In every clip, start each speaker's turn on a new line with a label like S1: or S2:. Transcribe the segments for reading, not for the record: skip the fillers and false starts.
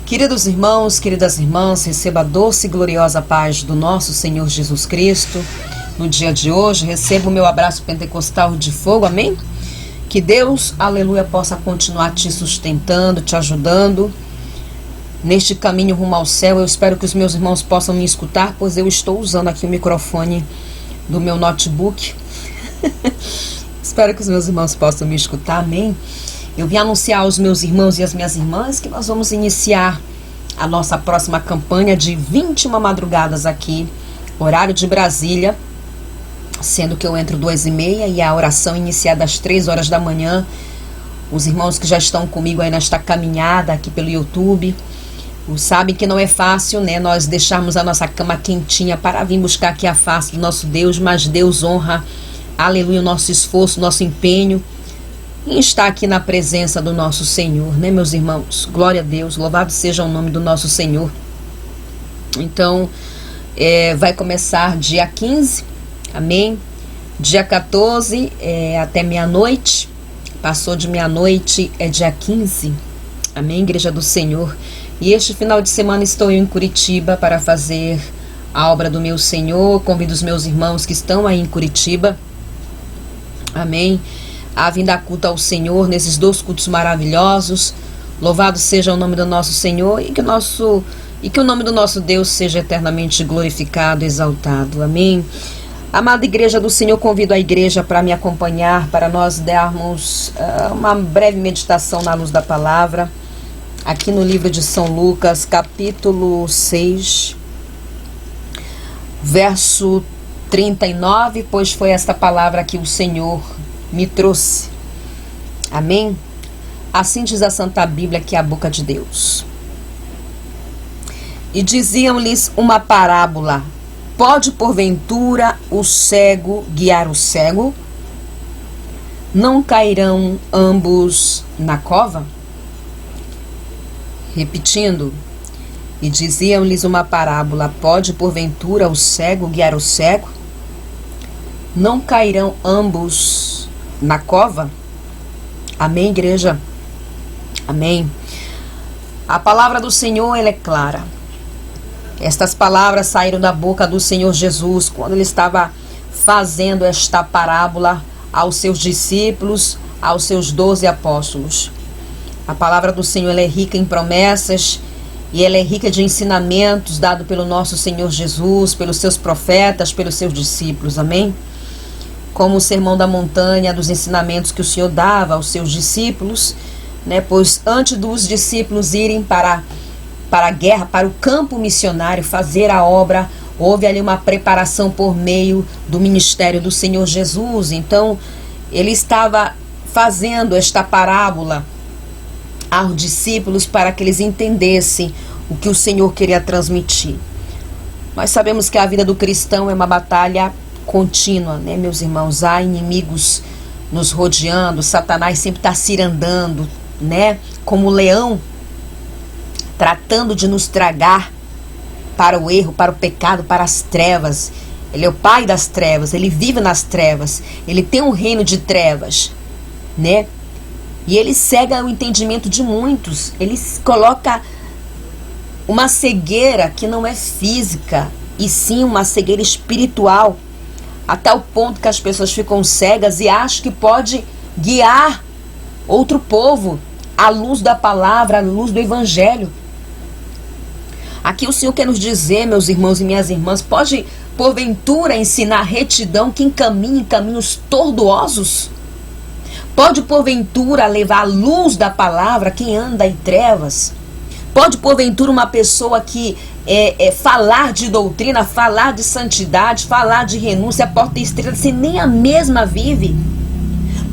S1: Queridos irmãos, queridas irmãs, receba a doce e gloriosa paz do nosso Senhor Jesus Cristo. No dia de hoje, receba o meu abraço pentecostal de fogo, amém? Que Deus, aleluia, possa continuar te sustentando, te ajudando neste caminho rumo ao céu. Eu espero que os meus irmãos possam me escutar, pois eu estou usando aqui o microfone do meu notebook. Espero que os meus irmãos possam me escutar, amém? Eu vim anunciar aos meus irmãos e às minhas irmãs que nós vamos iniciar a nossa próxima campanha de 21 madrugadas aqui, horário de Brasília, sendo que eu entro 2h30 e a oração iniciada às 3 horas da manhã. Os irmãos que já estão comigo aí nesta caminhada aqui pelo YouTube, sabem que não é fácil, né? Nós deixarmos a nossa cama quentinha para vir buscar aqui a face do nosso Deus, mas Deus honra, aleluia, o nosso esforço, o nosso empenho em estar aqui na presença do nosso Senhor, né, meus irmãos? Glória a Deus, louvado seja o nome do nosso Senhor. Então, vai começar dia 15, amém? Dia 14 até meia-noite, passou de meia-noite, é dia 15, amém, Igreja do Senhor. E este final de semana estou eu em Curitiba para fazer a obra do meu Senhor. Convido os meus irmãos que estão aí em Curitiba, amém, a vinda culto ao Senhor nesses 2 cultos maravilhosos. Louvado seja o nome do nosso Senhor e que o nome do nosso Deus seja eternamente glorificado, exaltado, amém. Amada Igreja do Senhor, convido a igreja para me acompanhar, para nós darmos uma breve meditação na luz da palavra, aqui no livro de São Lucas, capítulo 6, verso 39, pois foi esta palavra que o Senhor me trouxe, amém? Assim diz a Santa Bíblia, que é a boca de Deus. E diziam-lhes uma parábola: pode porventura o cego guiar o cego? Não cairão ambos na cova? Repetindo, e diziam-lhes uma parábola: pode porventura o cego guiar o cego? Não cairão ambos na cova? Amém, igreja? Amém. A palavra do Senhor, ela é clara. Estas palavras saíram da boca do Senhor Jesus quando ele estava fazendo esta parábola aos seus discípulos, aos seus 12 apóstolos. A palavra do Senhor, ela é rica em promessas e ela é rica de ensinamentos dados pelo nosso Senhor Jesus, pelos seus profetas, pelos seus discípulos, amém? Como o sermão da montanha, dos ensinamentos que o Senhor dava aos seus discípulos, né? Pois antes dos discípulos irem para a guerra, para o campo missionário, fazer a obra, houve ali uma preparação por meio do ministério do Senhor Jesus. Então, ele estava fazendo esta parábola aos discípulos para que eles entendessem o que o Senhor queria transmitir. Nós sabemos que a vida do cristão é uma batalha contínua, né, meus irmãos? Há inimigos nos rodeando, Satanás sempre está cirandando, né, como leão, tratando de nos tragar para o erro, para o pecado, para as trevas. Ele é o pai das trevas, ele vive nas trevas, ele tem um reino de trevas, né? E ele cega o entendimento de muitos, ele coloca uma cegueira que não é física, e sim uma cegueira espiritual, a tal ponto que as pessoas ficam cegas e acham que pode guiar outro povo à luz da palavra, à luz do evangelho. Aqui o Senhor quer nos dizer, meus irmãos e minhas irmãs, pode porventura ensinar retidão quem caminha em caminhos tortuosos? Pode porventura levar a luz da palavra quem anda em trevas? Pode porventura uma pessoa que falar de doutrina, falar de santidade, falar de renúncia, porta estreita, se nem a mesma vive?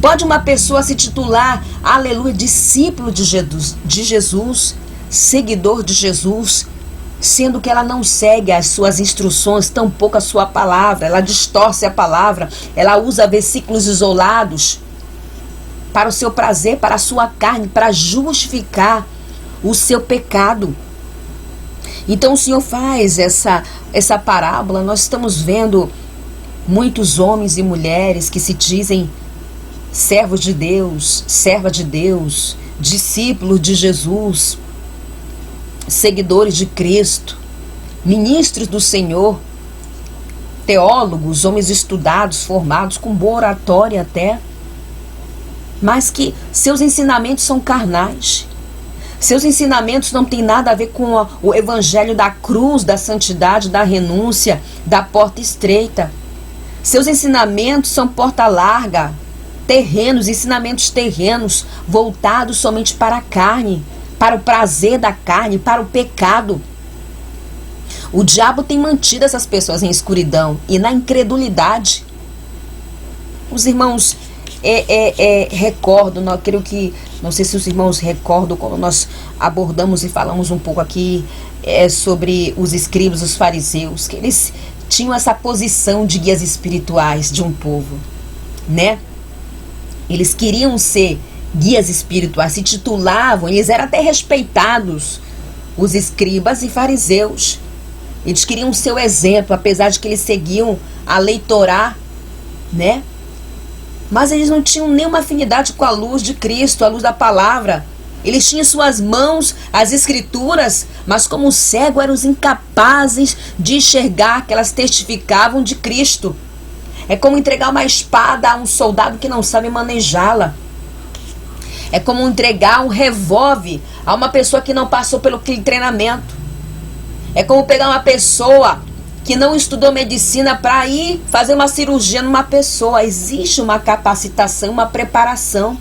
S1: Pode uma pessoa se titular, aleluia, discípulo de Jesus, seguidor de Jesus, sendo que ela não segue as suas instruções, tampouco a sua palavra, ela distorce a palavra, ela usa versículos isolados para o seu prazer, para a sua carne, para justificar o seu pecado. Então o Senhor faz essa parábola. Nós estamos vendo muitos homens e mulheres que se dizem servos de Deus, serva de Deus, discípulos de Jesus, seguidores de Cristo, ministros do Senhor, teólogos, homens estudados, formados, com boa oratória até, mas que seus ensinamentos são carnais. Seus ensinamentos não têm nada a ver com o evangelho da cruz, da santidade, da renúncia, da porta estreita. Seus ensinamentos são porta larga, terrenos, ensinamentos terrenos, voltados somente para a carne, para o prazer da carne, para o pecado. O diabo tem mantido essas pessoas em escuridão e na incredulidade. Os irmãos recordam, não sei se os irmãos recordam quando nós abordamos e falamos um pouco aqui sobre os escribas, os fariseus, que eles tinham essa posição de guias espirituais de um povo, né? Eles queriam ser guias espirituais, se titulavam, eles eram até respeitados, os escribas e fariseus. Eles queriam ser o exemplo, apesar de que eles seguiam a lei Torá, né? Mas eles não tinham nenhuma afinidade com a luz de Cristo, a luz da palavra. Eles tinham em suas mãos as escrituras, mas como cego eram os incapazes de enxergar que elas testificavam de Cristo. É como entregar uma espada a um soldado que não sabe manejá-la. É como entregar um revólver a uma pessoa que não passou pelo treinamento. É como pegar uma pessoa que não estudou medicina para ir fazer uma cirurgia numa pessoa. Existe uma capacitação, uma preparação.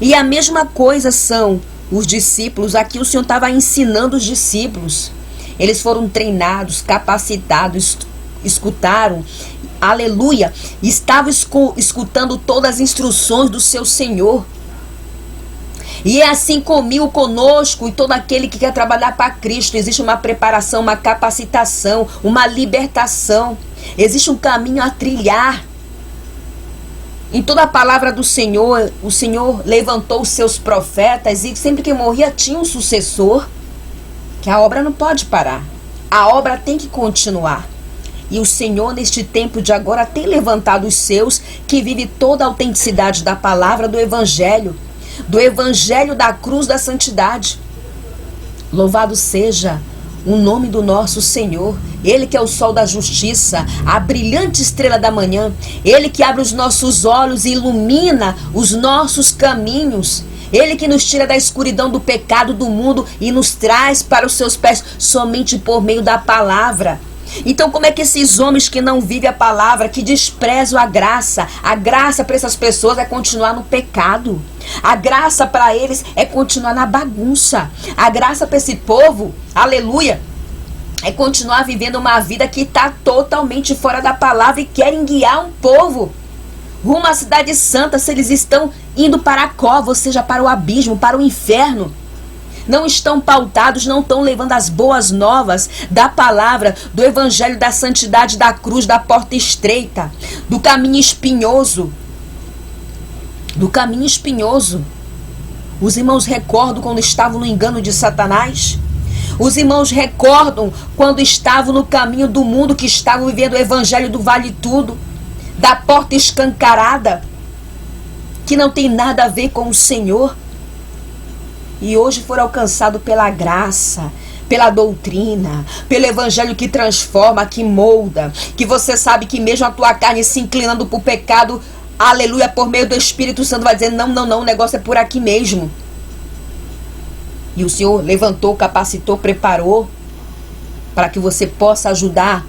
S1: E a mesma coisa são os discípulos. Aqui o Senhor estava ensinando os discípulos. Eles foram treinados, capacitados, escutaram, aleluia, estavam escutando todas as instruções do seu Senhor. E é assim comigo, conosco e todo aquele que quer trabalhar para Cristo. Existe uma preparação, uma capacitação, uma libertação. Existe um caminho a trilhar. Em toda a palavra do Senhor, o Senhor levantou os seus profetas e sempre que morria tinha um sucessor. Que a obra não pode parar. A obra tem que continuar. E o Senhor, neste tempo de agora, tem levantado os seus que vivem toda a autenticidade da palavra do Evangelho. Do evangelho da cruz da santidade. Louvado seja o nome do nosso Senhor. Ele que é o sol da justiça, a brilhante estrela da manhã. Ele que abre os nossos olhos e ilumina os nossos caminhos. Ele que nos tira da escuridão do pecado do mundo e nos traz para os seus pés somente por meio da palavra. Então como é que esses homens que não vivem a palavra, que desprezam a graça para essas pessoas é continuar no pecado. A graça para eles é continuar na bagunça. A graça para esse povo, aleluia, é continuar vivendo uma vida que está totalmente fora da palavra e querem guiar um povo rumo à cidade santa, se eles estão indo para a cova, ou seja, para o abismo, para o inferno. Não estão pautados, não estão levando as boas novas da palavra, do evangelho da santidade, da cruz, da porta estreita, do caminho espinhoso. Do caminho espinhoso. Os irmãos recordam quando estavam no engano de Satanás? Os irmãos recordam quando estavam no caminho do mundo, que estavam vivendo o evangelho do vale tudo, da porta escancarada, que não tem nada a ver com o Senhor? E hoje foram alcançados pela graça, pela doutrina, pelo evangelho que transforma, que molda, que você sabe que mesmo a tua carne se inclinando para o pecado, aleluia, por meio do Espírito Santo vai dizer, não, o negócio é por aqui mesmo. E o Senhor levantou, capacitou, preparou para que você possa ajudar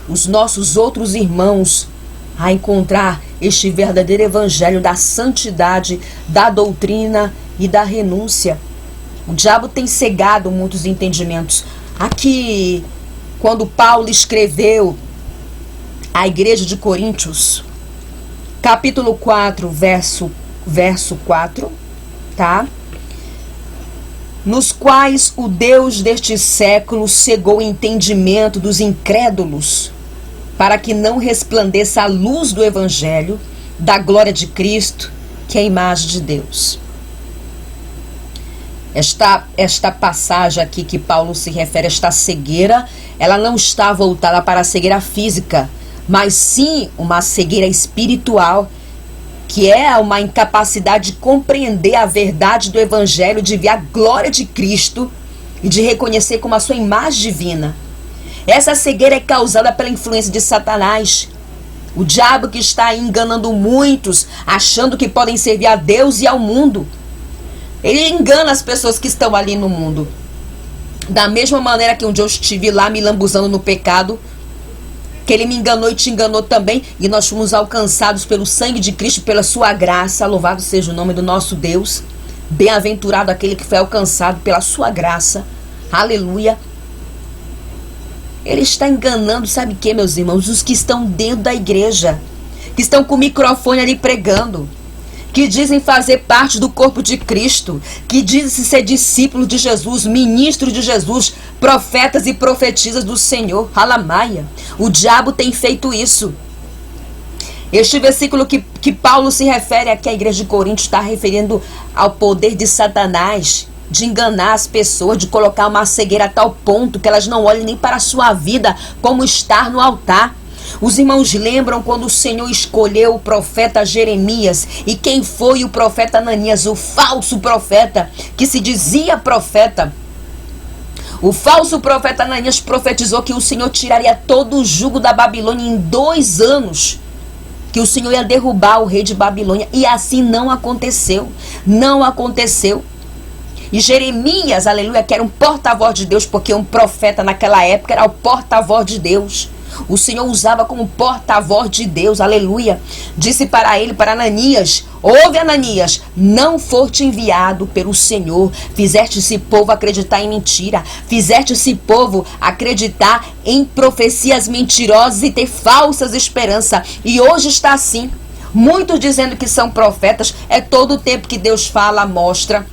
S1: os nossos outros irmãos a encontrar este verdadeiro evangelho da santidade, da doutrina e da renúncia. O diabo tem cegado muitos entendimentos. Aqui, quando Paulo escreveu à igreja de Coríntios, capítulo 4, verso 4, tá? Nos quais o Deus deste século cegou o entendimento dos incrédulos, para que não resplandeça a luz do evangelho, da glória de Cristo, que é a imagem de Deus. Esta passagem aqui que Paulo se refere a esta cegueira, ela não está voltada para a cegueira física, mas sim uma cegueira espiritual, que é uma incapacidade de compreender a verdade do evangelho, de ver a glória de Cristo, e de reconhecer como a sua imagem divina. Essa cegueira é causada pela influência de Satanás. O diabo que está aí enganando muitos, achando que podem servir a Deus e ao mundo. Ele engana as pessoas que estão ali no mundo. Da mesma maneira que um dia eu estive lá me lambuzando no pecado, que ele me enganou e te enganou também, e nós fomos alcançados pelo sangue de Cristo, pela sua graça. Louvado seja o nome do nosso Deus. Bem-aventurado aquele que foi alcançado pela sua graça. Aleluia. Ele está enganando, sabe o que, meus irmãos? Os que estão dentro da igreja, que estão com o microfone ali pregando, que dizem fazer parte do corpo de Cristo, que dizem ser discípulos de Jesus, ministros de Jesus, profetas e profetisas do Senhor. Alamaia. O diabo tem feito isso. Este versículo que Paulo se refere aqui à igreja de Corinto está referindo ao poder de Satanás, de enganar as pessoas, de colocar uma cegueira a tal ponto que elas não olhem nem para a sua vida como estar no altar. Os irmãos lembram quando o Senhor escolheu o profeta Jeremias, e quem foi o profeta Ananias, o falso profeta, que se dizia profeta. O falso profeta Ananias profetizou que o Senhor tiraria todo o jugo da Babilônia em 2 anos, que o Senhor ia derrubar o rei de Babilônia, e assim não aconteceu. Não aconteceu. E Jeremias, aleluia, que era um porta-voz de Deus, porque um profeta naquela época era o porta-voz de Deus. O Senhor usava como porta-voz de Deus, aleluia. Disse para ele, para Ananias: ouve, Ananias, não foste enviado pelo Senhor. Fizeste esse povo acreditar em mentira. Fizeste esse povo acreditar em profecias mentirosas e ter falsas esperanças. E hoje está assim. Muitos dizendo que são profetas. É todo o tempo que Deus fala, mostra.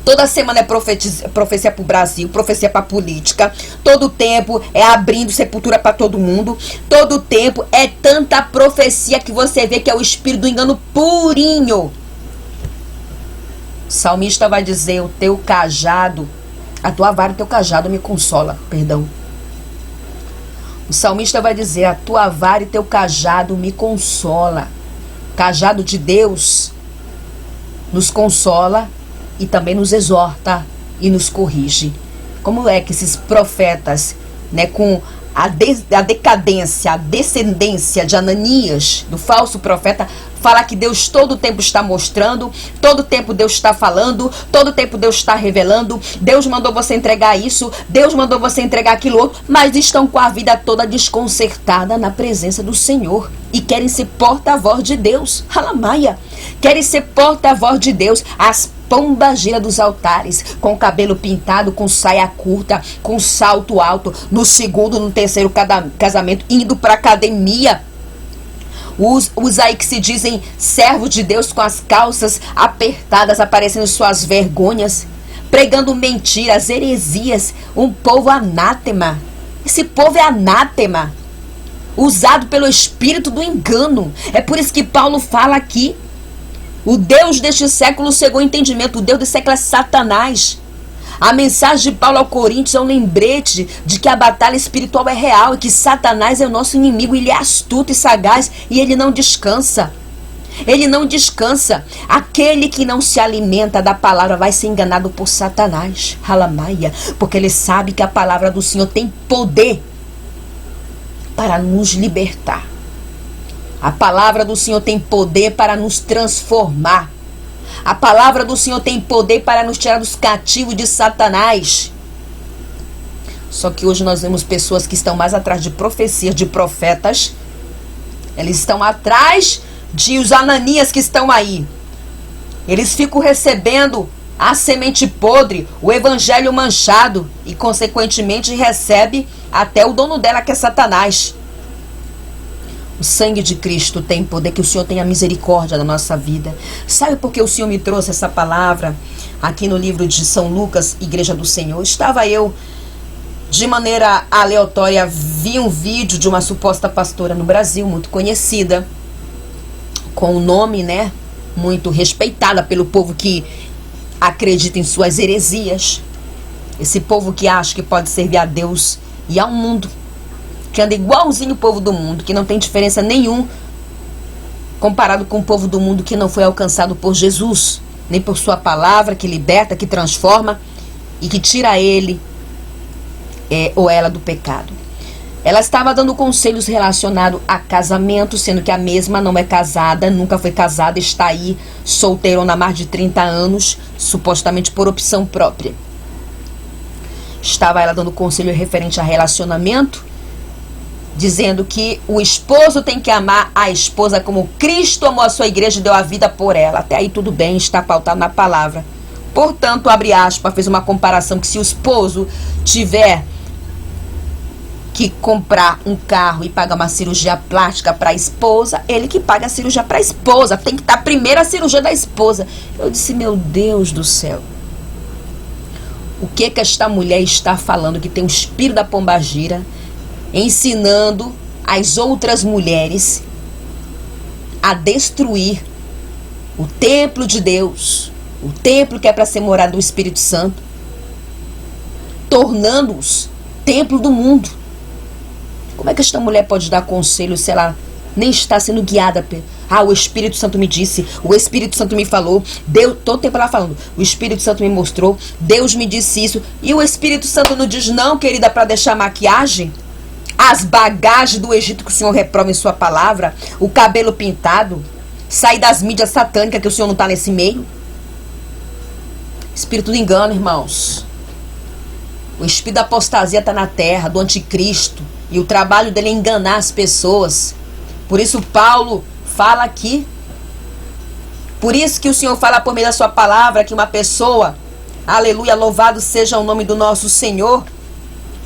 S1: Toda semana é profecia para o Brasil, profecia para a política. Todo tempo é abrindo sepultura para todo mundo. Todo tempo é tanta profecia que você vê que é o espírito do engano purinho. O salmista vai dizer: o teu cajado, a tua vara e o teu cajado me consola. Perdão. O salmista vai dizer: a tua vara e teu cajado me consola. Cajado de Deus nos consola e também nos exorta e nos corrige. Como é que esses profetas, né, com a decadência, a descendência de Ananias, do falso profeta, fala que Deus todo o tempo está mostrando, todo o tempo Deus está falando, todo o tempo Deus está revelando, Deus mandou você entregar isso, Deus mandou você entregar aquilo outro, mas estão com a vida toda desconcertada na presença do Senhor e querem ser porta-voz de Deus. Alamaia. Querem ser porta-voz de Deus. As pombagira dos altares, com o cabelo pintado, com saia curta, com salto alto, no segundo, no terceiro casamento, indo para academia. Os aí que se dizem servos de Deus, com as calças apertadas, aparecendo suas vergonhas, pregando mentiras, heresias. Um povo anátema. Esse povo é anátema, usado pelo espírito do engano. É por isso que Paulo fala aqui: o Deus deste século cegou o entendimento. O Deus desse século é Satanás. A mensagem de Paulo ao Coríntios é um lembrete de que a batalha espiritual é real e que Satanás é o nosso inimigo. Ele é astuto e sagaz e ele não descansa. Ele não descansa. Aquele que não se alimenta da palavra vai ser enganado por Satanás. Alamaia. Porque ele sabe que a palavra do Senhor tem poder para nos libertar. A palavra do Senhor tem poder para nos transformar. A palavra do Senhor tem poder para nos tirar dos cativos de Satanás. Só que hoje nós vemos pessoas que estão mais atrás de profecias, de profetas. Eles estão atrás de os Ananias que estão aí. Eles ficam recebendo a semente podre, o evangelho manchado, e consequentemente recebe até o dono dela, que é Satanás. O sangue de Cristo tem poder, que o Senhor tenha misericórdia da nossa vida. Sabe por que o Senhor me trouxe essa palavra aqui no livro de São Lucas, Igreja do Senhor? Estava eu, de maneira aleatória, vi um vídeo de uma suposta pastora no Brasil, muito conhecida, com um nome, né, muito respeitada pelo povo que acredita em suas heresias. Esse povo que acha que pode servir a Deus e ao mundo, que anda igualzinho o povo do mundo, que não tem diferença nenhuma comparado com o povo do mundo que não foi alcançado por Jesus, nem por sua palavra que liberta, que transforma. e que tira ele ou ela do pecado. Ela estava dando conselhos relacionados a casamento, sendo que a mesma não é casada, nunca foi casada, está aí solteirona há mais de 30 anos, supostamente por opção própria. Estava ela dando conselho referente a relacionamento, dizendo que o esposo tem que amar a esposa como Cristo amou a sua igreja e deu a vida por ela. Até aí tudo bem, está pautado na palavra. Portanto, abre aspas, fez uma comparação que se o esposo tiver que comprar um carro e pagar uma cirurgia plástica para a esposa, ele que paga a cirurgia para a esposa. Tem que estar primeiro a cirurgia da esposa. Eu disse, meu Deus do céu. O que esta mulher está falando? Que tem o espírito da pombagira ensinando as outras mulheres a destruir o templo de Deus, o templo que é para ser morada do Espírito Santo, tornando-os templo do mundo. Como é que esta mulher pode dar conselho se ela nem está sendo guiada? O Espírito Santo me disse, o Espírito Santo me falou, Deus, todo tempo ela falando, o Espírito Santo me mostrou, Deus me disse isso, e o Espírito Santo não diz não, querida, para deixar maquiagem, as bagagens do Egito que o Senhor reprova em sua palavra, o cabelo pintado, sair das mídias satânicas que o Senhor não está nesse meio. Espírito do engano, irmãos. O espírito da apostasia está na terra, do anticristo. E o trabalho dele é enganar as pessoas. Por isso Paulo fala aqui. Por isso que o Senhor fala por meio da sua palavra que uma pessoa, aleluia, louvado seja o nome do nosso Senhor.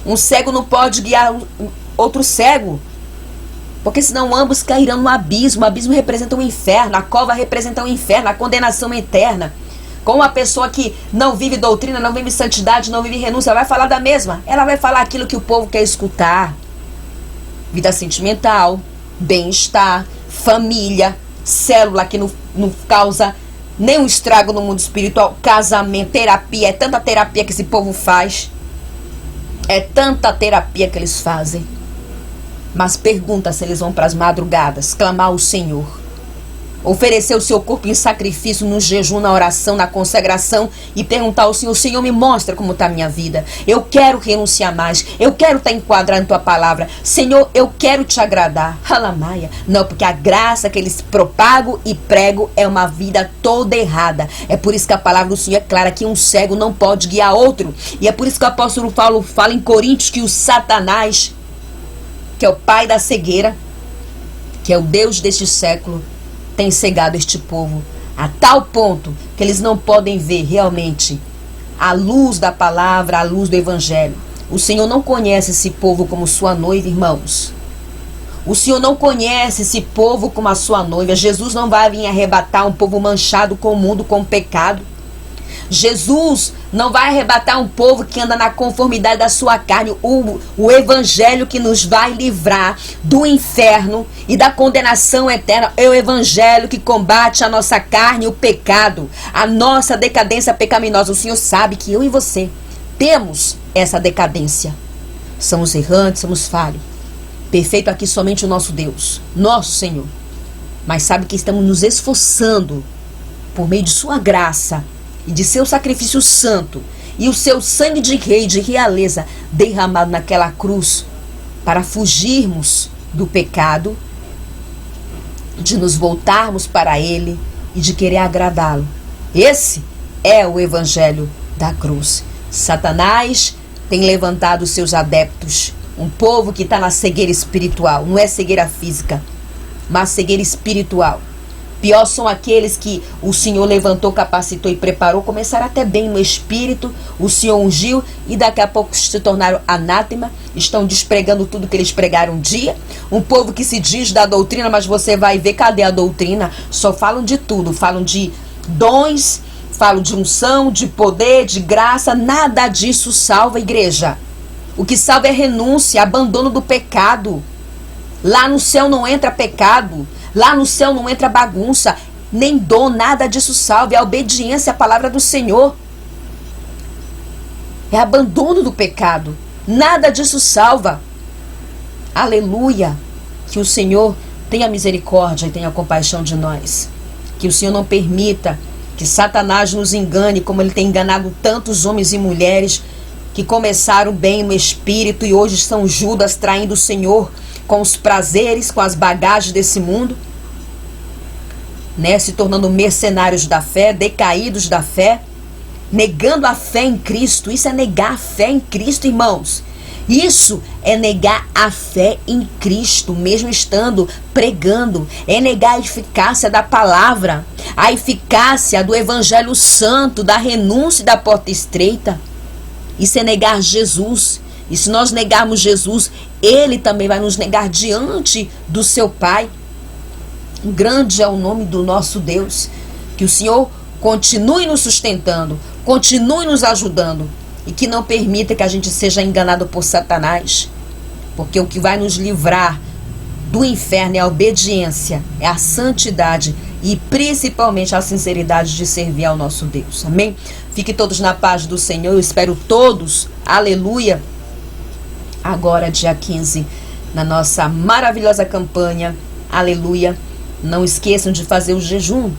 S1: Um cego não pode guiar outro cego. Porque senão ambos cairão no abismo. O abismo representa o inferno. A cova representa o inferno, a condenação eterna. Com uma pessoa que não vive doutrina, não vive santidade, não vive renúncia, vai falar da mesma. Ela vai falar aquilo que o povo quer escutar. Vida sentimental, bem-estar, família, célula que não causa nenhum estrago no mundo espiritual, casamento, terapia. É tanta terapia que esse povo faz. É tanta terapia que eles fazem. Mas pergunta se eles vão para as madrugadas clamar ao Senhor, oferecer o seu corpo em sacrifício, no jejum, na oração, na consagração e perguntar ao Senhor, Senhor, me mostra como está a minha vida. Eu quero renunciar mais. Eu quero estar enquadrado em tua palavra. Senhor, eu quero te agradar. Halamaia. Não, porque a graça que eles propagam e pregam é uma vida toda errada. É por isso que a palavra do Senhor é clara que um cego não pode guiar outro. E é por isso que o apóstolo Paulo fala em Coríntios que o Satanás, que é o pai da cegueira, que é o Deus deste século, tem cegado este povo a tal ponto que eles não podem ver realmente a luz da palavra, a luz do evangelho. O Senhor não conhece esse povo como sua noiva, irmãos. O Senhor não conhece esse povo como a sua noiva. Jesus não vai vir arrebatar um povo manchado com o mundo, com o pecado. Jesus não vai arrebatar um povo que anda na conformidade da sua carne. O evangelho que nos vai livrar do inferno e da condenação eterna é o evangelho que combate a nossa carne e o pecado, a nossa decadência pecaminosa. O Senhor sabe que eu e você temos essa decadência. Somos errantes, somos falhos. Perfeito aqui somente o nosso Deus, nosso Senhor. Mas sabe que estamos nos esforçando por meio de sua graça e de seu sacrifício santo e o seu sangue de rei, de realeza derramado naquela cruz para fugirmos do pecado, de nos voltarmos para ele e de querer agradá-lo. Esse é o evangelho da cruz. Satanás tem levantado seus adeptos, um povo que está na cegueira espiritual. Não é cegueira física, mas cegueira espiritual. Pior são aqueles que o Senhor levantou, capacitou e preparou, começaram até bem no espírito, o Senhor ungiu e daqui a pouco se tornaram anátema, estão despregando tudo que eles pregaram um dia. Um povo que se diz da doutrina, mas você vai ver, cadê a doutrina? Só falam de tudo, falam de dons, falam de unção, de poder, de graça, nada disso salva a igreja. O que salva é renúncia, abandono do pecado. Lá no céu não entra pecado. Lá no céu não entra bagunça, nem dom, nada disso salva. É a obediência à palavra do Senhor. É abandono do pecado. Nada disso salva. Aleluia. Que o Senhor tenha misericórdia e tenha compaixão de nós. Que o Senhor não permita que Que Satanás nos engane, como ele tem enganado tantos homens e mulheres que começaram bem no espírito e hoje são Judas traindo o Senhor com os prazeres, com as bagagens desse mundo, né? Se tornando mercenários da fé, decaídos da fé, negando a fé em Cristo. Isso é negar a fé em Cristo, irmãos. Isso é negar a fé em Cristo, mesmo estando pregando. É negar a eficácia da palavra, a eficácia do Evangelho Santo, da renúncia e da porta estreita. Isso é negar Jesus. E se nós negarmos Jesus, Ele também vai nos negar diante do seu Pai. Grande é o nome do nosso Deus. Que o Senhor continue nos sustentando, continue nos ajudando. E que não permita que a gente seja enganado por Satanás. Porque o que vai nos livrar do inferno é a obediência, é a santidade e principalmente a sinceridade de servir ao nosso Deus. Amém? Fiquem todos na paz do Senhor. Eu espero todos, aleluia, agora dia 15, na nossa maravilhosa campanha, aleluia. Não esqueçam de fazer o jejum.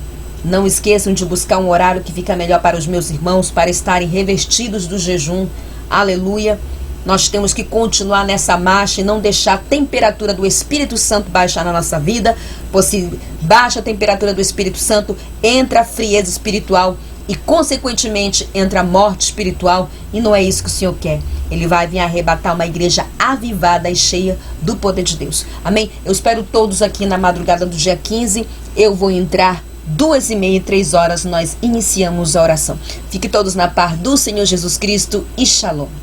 S1: Não esqueçam de buscar um horário que fica melhor para os meus irmãos, para estarem revestidos do jejum. Aleluia. Nós temos que continuar nessa marcha e não deixar a temperatura do Espírito Santo baixar na nossa vida. Pois se baixa a temperatura do Espírito Santo, entra a frieza espiritual e, consequentemente, entra a morte espiritual. E não é isso que o Senhor quer. Ele vai vir arrebatar uma igreja avivada e cheia do poder de Deus. Amém? Eu espero todos aqui na madrugada do dia 15. Eu vou entrar 2h30, 3 horas, nós iniciamos a oração. Fique todos na paz do Senhor Jesus Cristo e Shalom.